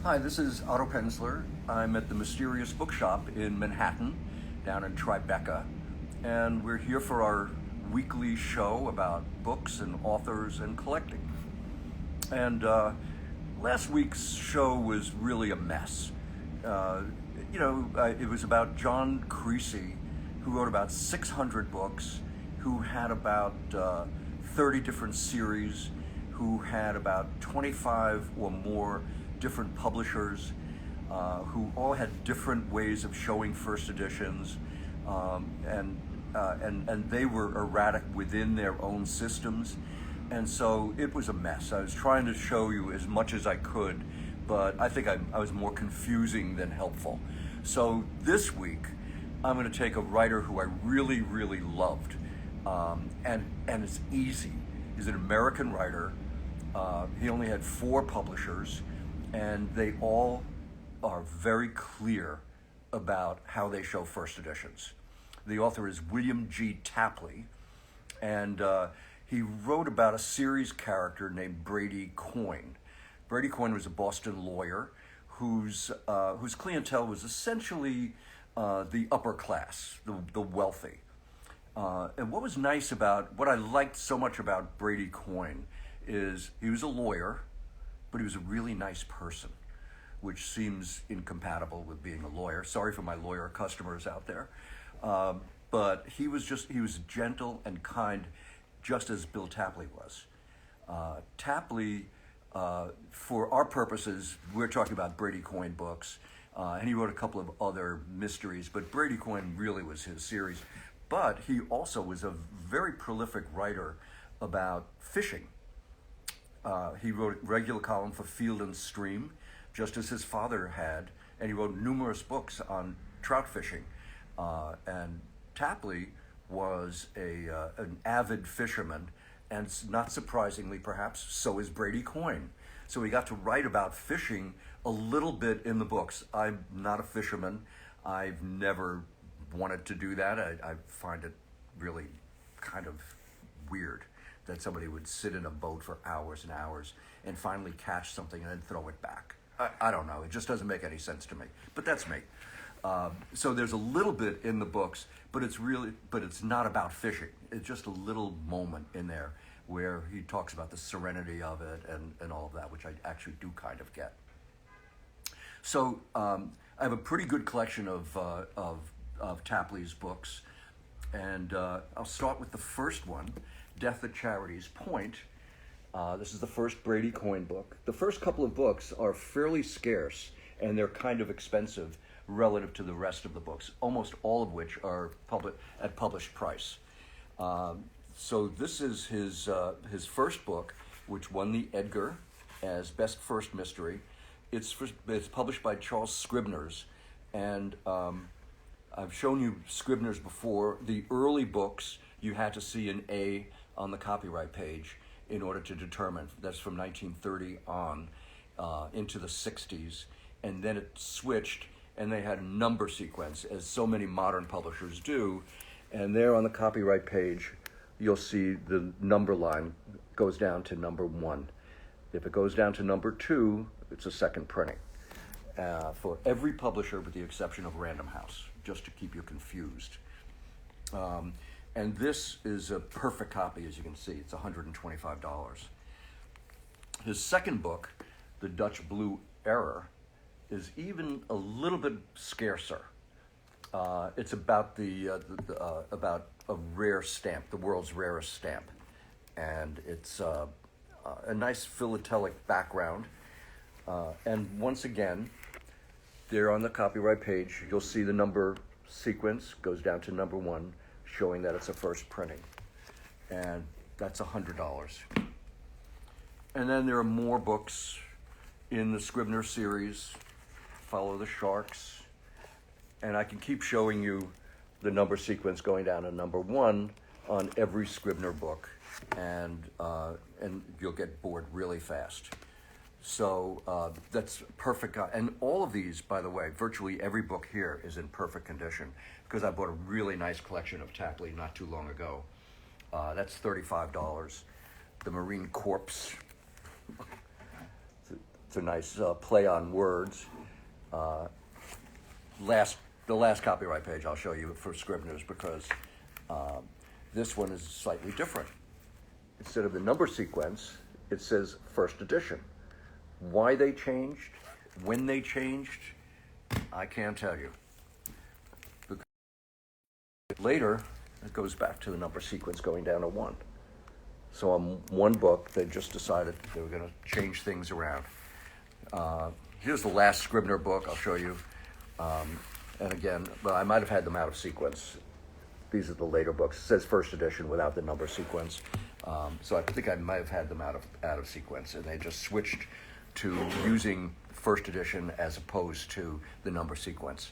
Hi, this is Otto Penzler. I'm at the Mysterious Bookshop in Manhattan, down in Tribeca, and we're here for our weekly show about books and authors and collecting. And last week's show was really a mess. It was about John Creasy, who wrote about 600 books, who had about 30 different series, who had about 25 or more different publishers, who all had different ways of showing first editions, and they were erratic within their own systems, and so it was a mess. I was trying to show you as much as I could, but I think I was more confusing than helpful. So this week, I'm going to take a writer who I really, really loved, and it's easy. He's an American writer. He only had 4 publishers, and they all are very clear about how they show first editions. The author is William G. Tapley, and he wrote about a series character named Brady Coyne. Brady Coyne was a Boston lawyer whose clientele was essentially the upper class, the wealthy. And what I liked so much about Brady Coyne is he was a lawyer, but he was a really nice person, which seems incompatible with being a lawyer. Sorry for my lawyer customers out there. But he was gentle and kind, just as Bill Tapley was. Tapley, for our purposes, we're talking about Brady Coyne books, and he wrote a couple of other mysteries, but Brady Coyne really was his series. But he also was a very prolific writer about fishing. He wrote a regular column for Field and Stream, just as his father had, and he wrote numerous books on trout fishing. And Tapley was an avid fisherman, and not surprisingly, perhaps, so is Brady Coyne. So he got to write about fishing a little bit in the books. I'm not a fisherman. I've never wanted to do that. I find it really kind of weird that somebody would sit in a boat for hours and hours and finally catch something and then throw it back. I don't know. It just doesn't make any sense to me. But that's me. So there's a little bit in the books, but it's not about fishing. It's just a little moment in there where he talks about the serenity of it and all of that, which I actually do kind of get. So I have a pretty good collection of Tapley's books, and I'll start with the first one, Death at Charity's Point. This is the first Brady Coyne book. The first couple of books are fairly scarce, and they're kind of expensive relative to the rest of the books, almost all of which are at published price. So this is his first book, which won the Edgar as Best First Mystery. It's published by Charles Scribner's, and I've shown you Scribner's before. The early books, you had to see an A on the copyright page in order to determine. That's from 1930 on into the 60s. And then it switched, and they had a number sequence, as so many modern publishers do. And there on the copyright page, you'll see the number line goes down to number 1. If it goes down to number 2, it's a second printing. For every publisher with the exception of Random House, just to keep you confused. And this is a perfect copy, as you can see. It's $125. His second book, The Dutch Blue Error, is even a little bit scarcer. It's about about a rare stamp, the world's rarest stamp, and it's a nice philatelic background. And once again, there on the copyright page, you'll see the number sequence goes down to number 1, showing that it's a first printing. And that's $100. And then there are more books in the Scribner series, Follow the Sharks. And I can keep showing you the number sequence going down to number 1 on every Scribner book. And you'll get bored really fast. So that's perfect. And all of these, by the way, virtually every book here is in perfect condition because I bought a really nice collection of Tapley not too long ago. That's $35. The Marine Corpse. It's a nice play on words. The last copyright page I'll show you for Scribner's, because this one is slightly different. Instead of the number sequence, it says first edition. Why they changed, when they changed, I can't tell you. Because later, it goes back to the number sequence going down to 1. So on one book, they just decided they were going to change things around. Here's the last Scribner book I'll show you. And again, well, I might have had them out of sequence. These are the later books. It says first edition without the number sequence. So I think I might have had them out of sequence, and they just switched to using first edition as opposed to the number sequence.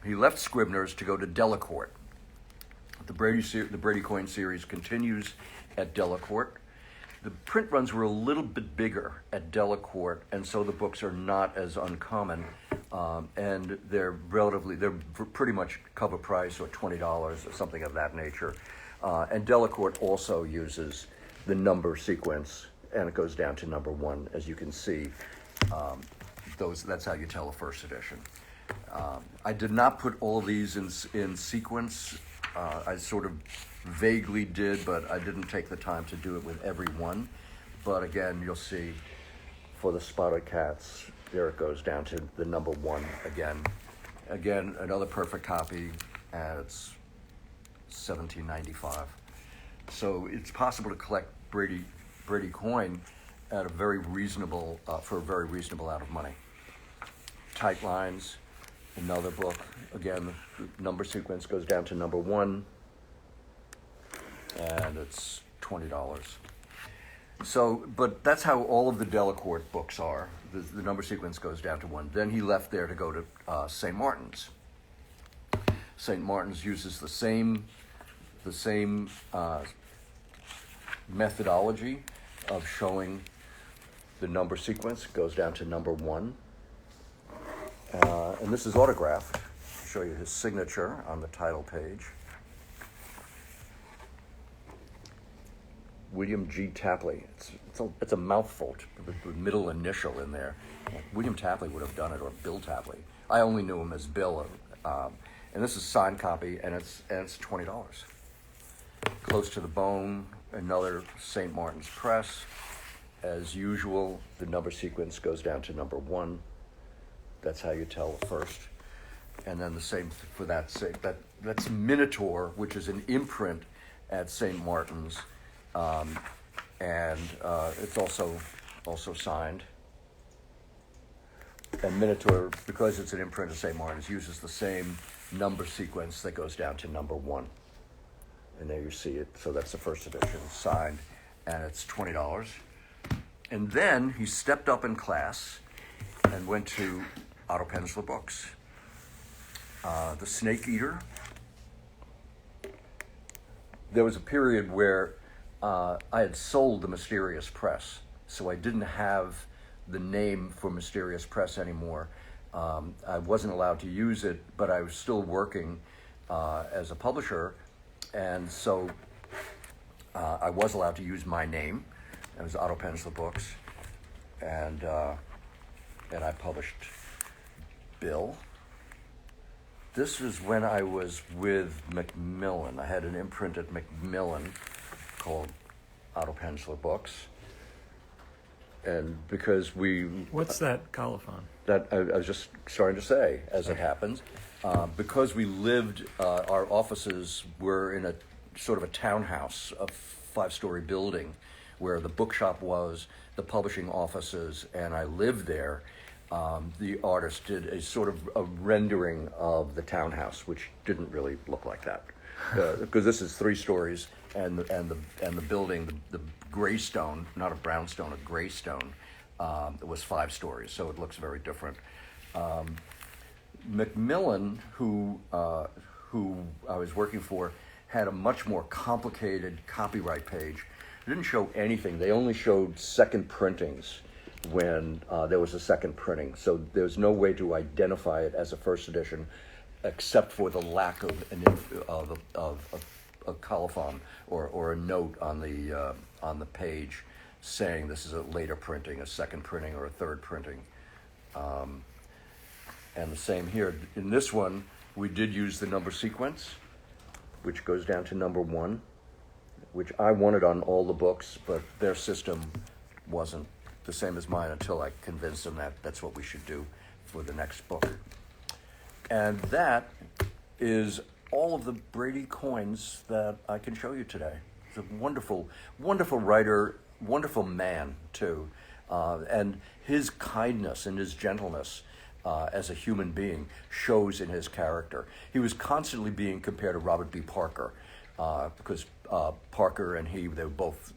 He left Scribner's to go to Delacorte. The Brady Coin series continues at Delacorte. The print runs were a little bit bigger at Delacorte, and so the books are not as uncommon, and they're pretty much cover price, or $20 or something of that nature. And Delacorte also uses the number sequence, and it goes down to number 1, as you can see. That's how you tell a first edition. I did not put all of these in sequence. I sort of vaguely did, but I didn't take the time to do it with every one. But again, you'll see for the Spotted Cats, there it goes down to the number 1 again. Again, another perfect copy, and it's $17.95. So it's possible to collect Brady coin at a very reasonable for a very reasonable amount of money. Tight Lines, another book. Again, the number sequence goes down to number 1, and it's $20. So, but that's how all of the Delacorte books are. The number sequence goes down to 1. Then he left there to go to St. Martin's. St. Martin's uses the same methodology of showing the number sequence. It goes down to number 1. And this is autographed. I'll show you his signature on the title page. William G. Tapley. It's a mouthful, the middle initial in there. William Tapley would have done it, or Bill Tapley. I only knew him as Bill. And this is a signed copy, and it's $20. Close to the Bone, another St. Martin's Press. As usual, the number sequence goes down to number 1. That's how you tell the first. And then the same for that's Minotaur, which is an imprint at St. Martin's. And it's also signed. And Minotaur, because it's an imprint of St. Martin's, uses the same number sequence that goes down to number 1. And there you see it. So that's the first edition, signed, and it's $20. And then he stepped up in class and went to Otto Penzler Books. The Snake Eater. There was a period where I had sold the Mysterious Press, so I didn't have the name for Mysterious Press anymore. I wasn't allowed to use it, but I was still working as a publisher, and so I was allowed to use my name. It was Otto Penzler Books, and I published Bill. This is when I was with Macmillan. I had an imprint at Macmillan called Otto Penzler Books. And because What's that colophon? That I was just starting to say, as it happens. Because we lived, our offices were in a sort of a townhouse, a 5-story building, where the bookshop was, the publishing offices, and I lived there. The artist did a sort of a rendering of the townhouse, which didn't really look like that, because this is 3 stories, and the building, the gray stone, not a brownstone, a gray stone, it was 5 stories, so it looks very different. Macmillan, who I was working for, had a much more complicated copyright page. It didn't show anything. They only showed second printings when there was a second printing. So there's no way to identify it as a first edition, except for the lack of a colophon or a note on the page. saying this is a later printing, a second printing, or a third printing. And the same here. In this one, we did use the number sequence, which goes down to number 1, which I wanted on all the books, but their system wasn't the same as mine until I convinced them that that's what we should do for the next book. And that is all of the Brady coins that I can show you today. He's a wonderful, wonderful writer, wonderful man, too. And his kindness and his gentleness as a human being shows in his character. He was constantly being compared to Robert B. Parker because Parker and he, they were both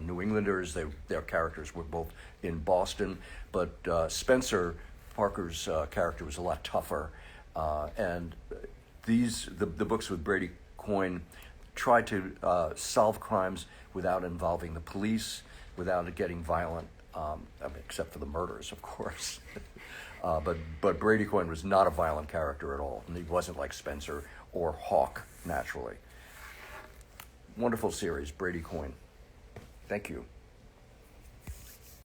New Englanders. Their characters were both in Boston. But Spencer, Parker's character, was a lot tougher. And the books with Brady Coyne try to solve crimes without involving the police, without it getting violent, except for the murders, of course. But Brady Coyne was not a violent character at all, and he wasn't like Spencer or Hawk, naturally. Wonderful series, Brady Coyne. Thank you.